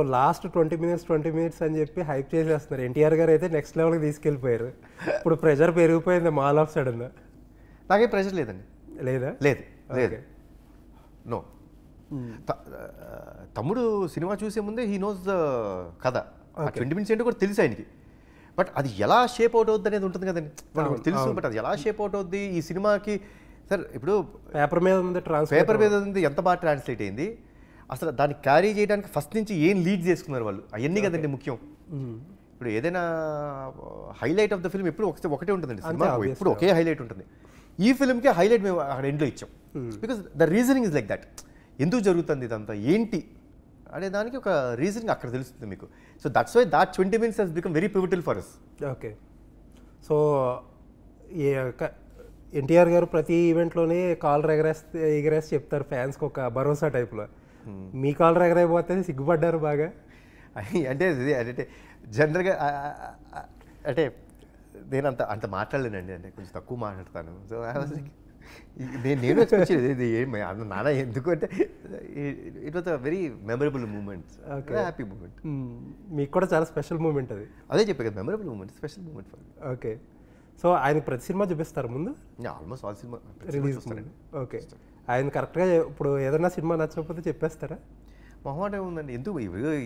Last 20 minutes అని చెప్పి hype చేసేస్తున్నారు. ఎన్టీఆర్ గారు అయితే నెక్స్ట్ లెవెల్కి తీసుకెళ్ళిపోయారు. ఇప్పుడు ప్రెషర్ పెరిగిపోయింది మాల్ ఆఫ్ సడన్. నాకేం ప్రెషర్ లేదండి. లేదా? లేదు లేదు నో. తమ్ముడు సినిమా చూసే ముందే హీ నోస్ ద కథ. 20 మినిట్స్ ఏంటో కూడా తెలుసు ఆయనకి. బట్ అది ఎలా షేప్ అవుట్ అవుద్ది అనేది ఉంటుంది కదండి, మనకు తెలుసు. బట్ అది ఎలా షేప్ అవుట్ అవుద్ది ఈ సినిమాకి సార్, ఇప్పుడు పేపర్ మీద ఉంది, ఎంత బాగా ట్రాన్స్లేట్ అయింది, అసలు దాన్ని క్యారీ చేయడానికి ఫస్ట్ నుంచి ఏం లీడ్ చేసుకున్నారు వాళ్ళు, అవన్నీ కదండి ముఖ్యం. ఇప్పుడు ఏదైనా హైలైట్ ఆఫ్ ద ఫిల్మ్ ఎప్పుడు ఒకటే ఉంటుందండి సినిమా, ఎప్పుడు ఒకే హైలైట్ ఉంటుంది. ఈ ఫిల్మ్కే హైలైట్ మేము అక్కడ ఎండ్లో ఇచ్చాం. Because the reasoning is like that. ఎందుకు జరుగుతుంది ఇదంతా ఏంటి అనే దానికి ఒక రీజనింగ్ అక్కడ తెలుస్తుంది మీకు. So that's why that 20 minutes has become very pivotal for us. Okay. So NTR గారు ప్రతి ఈవెంట్లోనే కాలర్ ఎగరేసి చెప్తారు ఫ్యాన్స్కి, ఒక భరోసా టైప్లో. మీ కాలర్ ఎగరైపోతే సిగ్గుపడ్డారు బాగా. అంటే అంటే జనరల్గా అంటే నేను అంత మాట్లాడలేనండి, అంటే కొంచెం తక్కువ మాట్లాడతాను. సో నేను వచ్చేది ఏమి నాన్న ఎందుకు అంటే it was a very memorable moment, happy moment. మీకు కూడా చాలా స్పెషల్ మూమెంట్ అది. అదే చెప్పే కదా, memorable moment, special moment for. Okay. So ఆయన ప్రతి సినిమా చూపిస్తారు ముందు, ఆల్మోస్ట్ ఆల్ సినిమా రిలీజ్. ఓకే. ఆయన కరెక్ట్గా ఇప్పుడు ఏదైనా సినిమా నచ్చకపోతే చెప్పేస్తారా? మొహమాట ఏముందండి, ఎందుకు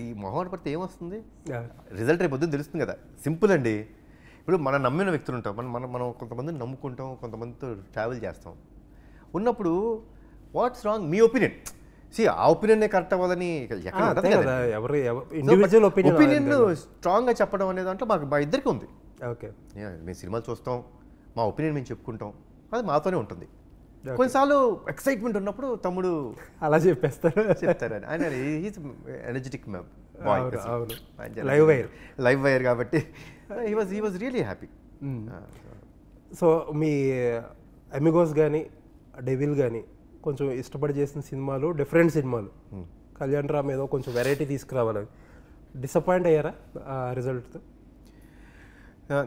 ఈ మొహమాట పడితే ఏమొస్తుంది, రిజల్ట్ రేపు పొద్దున్న తెలుస్తుంది కదా. సింపుల్ అండి. ఇప్పుడు మనం నమ్మిన వ్యక్తులు ఉంటాం, మనం కొంతమందిని నమ్ముకుంటాం, కొంతమందితో ట్రావెల్ చేస్తాం. ఉన్నప్పుడు వాట్స్ రాంగ్ మీ ఒపీనియన్, ఆ ఒపీనియన్ కరెక్ట్ అవ్వాలని ఒపీనియన్ స్ట్రాంగ్గా చెప్పడం అనే దాంట్లో మా ఇద్దరికి ఉంది. ఓకే. మేము సినిమాలు చూస్తాం, మా ఒపీనియన్ మేము చెప్పుకుంటాం, అది మాతోనే ఉంటుంది. కొన్నిసార్లు ఎక్సైట్మెంట్ ఉన్నప్పుడు తమ్ముడు అలా చెప్తారు. ఆయన ఎనర్జెటిక్ బాయ్, లైవ్ వైర్ కాబట్టి he was really happy. So me Amigos కానీ డెవిల్ కానీ కొంచెం ఇష్టపడి చేసిన సినిమాలు, డిఫరెంట్ సినిమాలు. కళ్యాణ్ రామ్ ఏదో కొంచెం వెరైటీ తీసుకురావాలని డిసప్పాయింట్ అయ్యారా రిజల్ట్తో?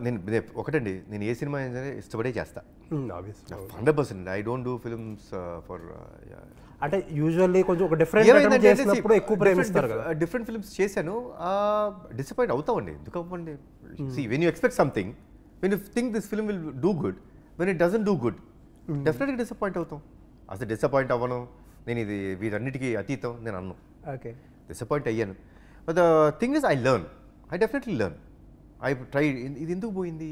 నేను ఒకటండి, నేను ఏ సినిమా అయినా సరే ఇష్టపడే చేస్తా 100%. I don't do films for అంటే యూజువల్లీ కొంచెం ఒక డిఫరెంట్ చేసినప్పుడు ఎక్కువ ప్రేమిస్తారు కదా. డిఫరెంట్ ఫిల్మ్స్ చేశాను, డిసప్పాయింట్ అవుతామండి. ఎందుకు అవ్వండి? See when you expect something, when you think this film will do good, when it doesn't do good, డెఫినెట్గా డిసప్పాయింట్ అవుతాం. అసలు డిసప్పాయింట్ అవ్వను నేను, ఇది వీటన్నిటికీ అతీతం నేను అన్నాను. ఓకే. డిసప్పాయింట్ అయ్యాను. But the thing is I learn, I definitely learn. I try, ఇది ఎందుకు పోయింది,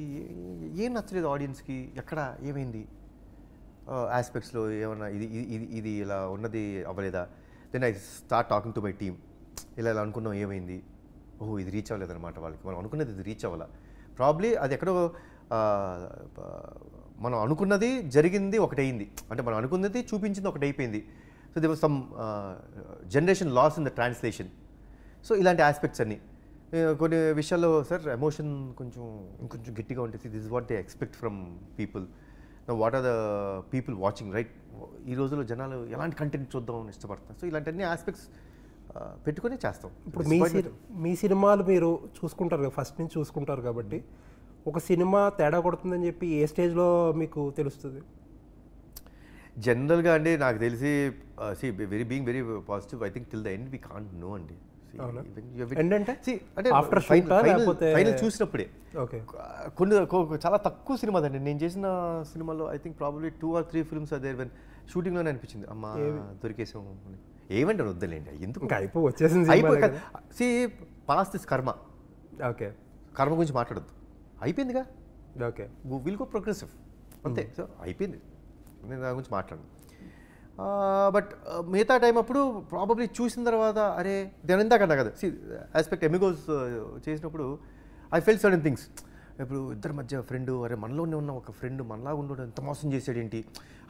ఏం నచ్చలేదు ఆడియన్స్కి, ఎక్కడ ఏమైంది, ఆస్పెక్ట్స్లో ఏమన్నా ఇది ఇలా ఉన్నది అవ్వలేదా. Then I start talking to my team, ఇలా అనుకున్నాం ఏమైంది, ఓహో ఇది రీచ్ అవ్వలేదన్నమాట వాళ్ళకి, మనం అనుకున్నది ఇది రీచ్ అవ్వాల. ప్రాబ్లీ అది ఎక్కడో మనం అనుకున్నది జరిగింది ఒకటైంది, అంటే మనం అనుకున్నది చూపించింది ఒకటి అయిపోయింది. So they was some generation loss in the translation. So ఇలాంటి ఆస్పెక్ట్స్ అన్నీ. కొన్ని విషయాల్లో సార్ ఎమోషన్ ఇంకొంచెం గట్టిగా ఉంటుంది. This is what they expect from people. What are the people watching right. ఈ రోజుల్లో జనాలు ఎలాంటి కంటెంట్ చూద్దామని ఇష్టపడతారు. సో ఇలాంటి ఆస్పెక్ట్స్ పెట్టుకుని చేస్తాం. ఇప్పుడు మీ సినిమాలు మీరు చూసుకుంటారు కదా, ఫస్ట్ నుంచి చూసుకుంటారు కాబట్టి ఒక సినిమా తేడా కొడుతుందని చెప్పి ఏ స్టేజ్లో మీకు తెలుస్తుంది? జనరల్గా అండి నాకు తెలిసి being very positive, I think till the end we can't know అండి. ఫైనల్ చూసినప్పుడే. కొన్ని చాలా తక్కువ సినిమా అండి నేను చేసిన సినిమాలో. I think probably 2 or 3 films అదే వెన్ షూటింగ్లోనే అనిపించింది, అమ్మా దొరికేసాం. ఏమంటే వద్దలేండి, ఎందుకు పాస్ట్ ఇస్ కర్మ. ఓకే. కర్మ గురించి మాట్లాడద్దు, అయిపోయిందిగా. ఓకే. విల్ గో ప్రోగ్రెసివ్ అంతే. సో అయిపోయింది, నేను దాని గురించి మాట్లాడను. బట్ మిగతా టైం అప్పుడు ప్రాబబ్లీ చూసిన తర్వాత అరే నేను ఇందాకన్నా కదా ఆస్పెక్ట్ ఎమిగోస్ చేసినప్పుడు ఐ ఫెల్ సర్టన్ థింగ్స్. ఇప్పుడు ఇద్దరి మధ్య ఫ్రెండ్, అరే మనలోనే ఉన్న ఒక ఫ్రెండ్ మనలాగా ఉండడం ఎంత మోసం చేసాడు ఏంటి,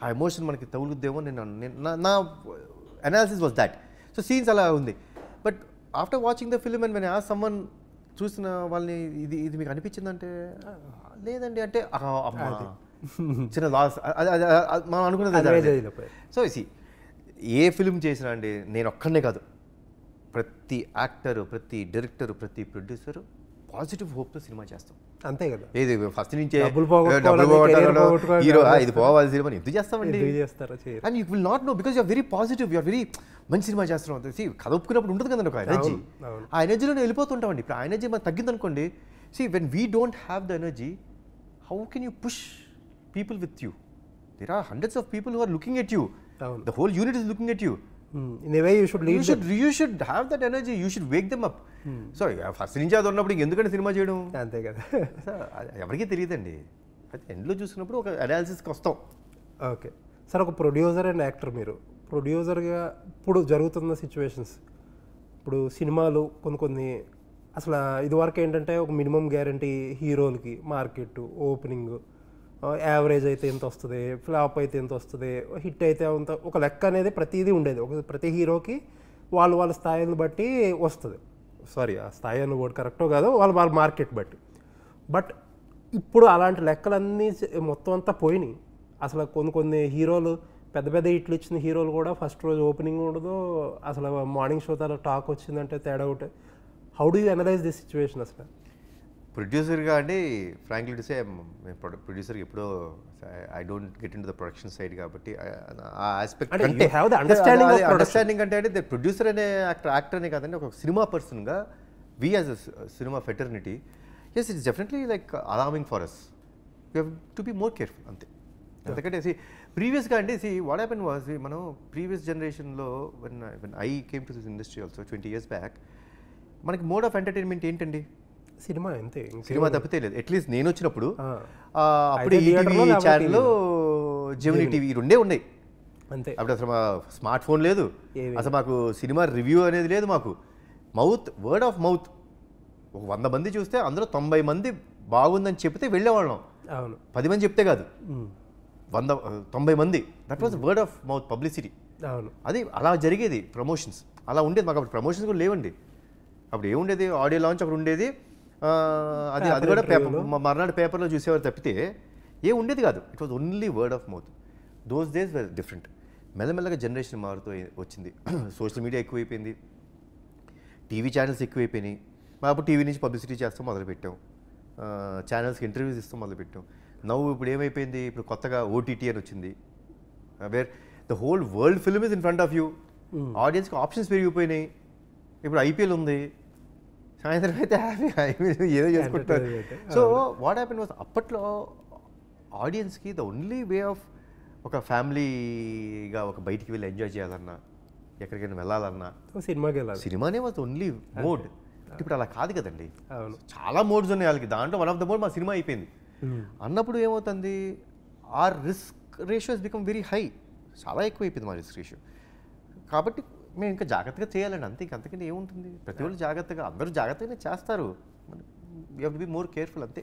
ఆ ఎమోషన్ మనకి తగులుద్దేమో నా analysis was that. So scenes అలా ఉంది. But after watching the film and when as someone చూసిన వాళ్ళని ఇది మీకు అనిపించిందంటే లేదండి అంటే చిన్న లాస్ మనం అనుకున్నది. సో ఏ ఫిల్మ్ చేసినా అండి నేను ఒక్కనే కాదు, ప్రతి యాక్టరు, ప్రతి డైరెక్టరు, ప్రతి ప్రొడ్యూసరు పాజిటివ్ హోప్తో సినిమా చేస్తాం. అంతే కదా. ఏది ఫస్ట్ నుంచే హీరో ఇది పోవాలి సినిమా ఎందుకు చేస్తామండి. And you will not know because you are very positive, you are very మంచి సినిమా చేస్తున్నాం సి కథ ఒప్పుకున్నప్పుడు ఉంటుంది కదండి ఒక ఎనర్జీ. అవును. ఆ ఎనర్జీలో వెళ్ళిపోతుంటామండి. ఇప్పుడు ఆ ఎనర్జీ మనకు తగ్గిందనుకోండి, see when we don't have the energy, how can you push people with you? There are hundreds of people who are looking at you. అవును. The whole unit is looking at you. In a way you should lead. You should have that energy. You should wake them up. So first నుంచి అది ఉన్నప్పుడు ఎందుకంటే cinema చేయడం? అంతే కదా. ఎవరికీ తెలియదండి. అది ఎండ్లో చూసినప్పుడు ఒక అనాలిసిస్కి వస్తాం. ఓకే సార్, ఒక ప్రొడ్యూసర్ అండ్ యాక్టర్ మీరు. ప్రొడ్యూసర్గా ఇప్పుడు జరుగుతున్న సిచ్యువేషన్స్, ఇప్పుడు సినిమాలు కొన్ని అసలు ఇదివరకు ఏంటంటే ఒక మినిమం గ్యారంటీ హీరోలకి, మార్కెట్ ఓపెనింగ్ యావరేజ్ అయితే ఎంత వస్తుంది, ఫ్లాప్ అయితే ఎంత వస్తుంది, హిట్ అయితే అంత, ఒక లెక్క అనేది ప్రతిదీ ఉండేది. ప్రతి హీరోకి వాళ్ళ స్థాయిని బట్టి వస్తుంది. సారీ, ఆ స్థాయి అన్న కూడా కరెక్టో కాదో వాళ్ళ మార్కెట్ బట్టి. బట్ ఇప్పుడు అలాంటి లెక్కలన్నీ మొత్తం అంతా పోయినాయి. అసలు కొన్ని హీరోలు పెద్ద పెద్ద హిట్లు ఇచ్చిన హీరోలు కూడా ఫస్ట్ రోజు ఓపెనింగ్ ఉండదు, అసలు మార్నింగ్ షో తర్వాత టాక్ వచ్చిందంటే తేడా ఒకటి. How do you analyse this situation? అసలు ప్రొడ్యూసర్గా అండి, ఫ్రాంక్లీ టు సే, ప్రొడ్యూసర్కి ఎప్పుడో I don't get in to the production side కాబట్టి ఆ ఆస్పెక్ట్ అంటే అండర్స్టాండింగ్ అంటే ప్రొడ్యూసర్ అనే యాక్టర్ అనే కాదండి, ఒక సినిమా పర్సన్గా we as a cinema fraternity, yes it's definitely like alarming for us. You have to be more careful అంతే. ఎందుకంటే ప్రీవియస్గా అండి వాట్ హ్యాపెన్ వాజ్, మనం ప్రీవియస్ జనరేషన్లో when I came to this industry also 20 years back, మనకి mode of entertainment ఏంటండి? Cinema. అంతే, cinema తప్పితే లేదు. అట్లీస్ట్ నేను వచ్చినప్పుడు అప్పుడు ఈటీవీ ఛానల్, జెమినీ టీవీ, ఈ రెండే ఉన్నాయి అంతే. అప్పుడు అసలు మా స్మార్ట్ ఫోన్ లేదు, అసలు మాకు సినిమా రివ్యూ అనేది లేదు. మాకు వర్డ్ ఆఫ్ మౌత్. ఒక 100 మంది చూస్తే అందులో 90 మంది బాగుందని చెప్తే వెళ్ళేవాళ్ళం. అవును, 10 మంది చెప్తే కాదు, 90 మంది. That was word of mouth publicity. అవును, అది అలా జరిగేది. ప్రమోషన్స్ అలా ఉండేది. మాకు అప్పుడు ప్రమోషన్స్ కూడా లేవండి. అప్పుడు ఏముండేది, ఆడియో లాంచ్ ఒకటి ఉండేది, అది కూడా మర్నాడు పేపర్లో చూసేవారు తప్పితే ఏ ఉండేది కాదు. It was only word of mouth. Those days where different. మెల్లమెల్లగా జనరేషన్ మారుతూ వచ్చింది. సోషల్ మీడియా ఎక్కువైపోయింది, టీవీ ఛానల్స్ ఎక్కువైపోయినాయి. అప్పుడు టీవీ నుంచి పబ్లిసిటీ చేస్తాం మొదలుపెట్టాం, ఛానల్స్కి ఇంటర్వ్యూస్ ఇస్తాం మొదలుపెట్టాం. నవ్వు ఇప్పుడు ఏమైపోయింది, ఇప్పుడు కొత్తగా ఓటీటీ అని వచ్చింది, wear the whole world film is in front of you. ఆడియన్స్కి ఆప్షన్స్ పెరిగిపోయినాయి. ఇప్పుడు ఐపీఎల్ ఉంది, సాయంత్రం అయితే హ్యాపీ ఏదో చేసుకుంటారు. సో వాట్ హ్యాపెన్ వాజ్, అప్పట్లో ఆడియన్స్కి ద ఓన్లీ వే ఆఫ్ ఒక ఫ్యామిలీగా ఒక బయటికి వెళ్ళి ఎంజాయ్ చేయాలన్నా, ఎక్కడికైనా వెళ్ళాలన్నా సినిమానే వాజ్ ఓన్లీ మోడ్. ఇప్పుడు అలా కాదు కదండి, చాలా మోడ్స్ ఉన్నాయి వాళ్ళకి. దాంట్లో వన్ ఆఫ్ ద మోడ్ మా సినిమా అయిపోయింది అన్నప్పుడు ఏమవుతుంది, our risk ratio has become very high. చాలా ఎక్కువ అయిపోయింది మా రిస్క్ రేషియో. కాబట్టి మేము ఇంకా జాగ్రత్తగా చేయాలండి అంతే. అంతకంటే ఏముంటుంది, ప్రతి వాళ్ళు జాగ్రత్తగా, అందరూ జాగ్రత్తగానే చేస్తారు. You have to be more careful అంతే.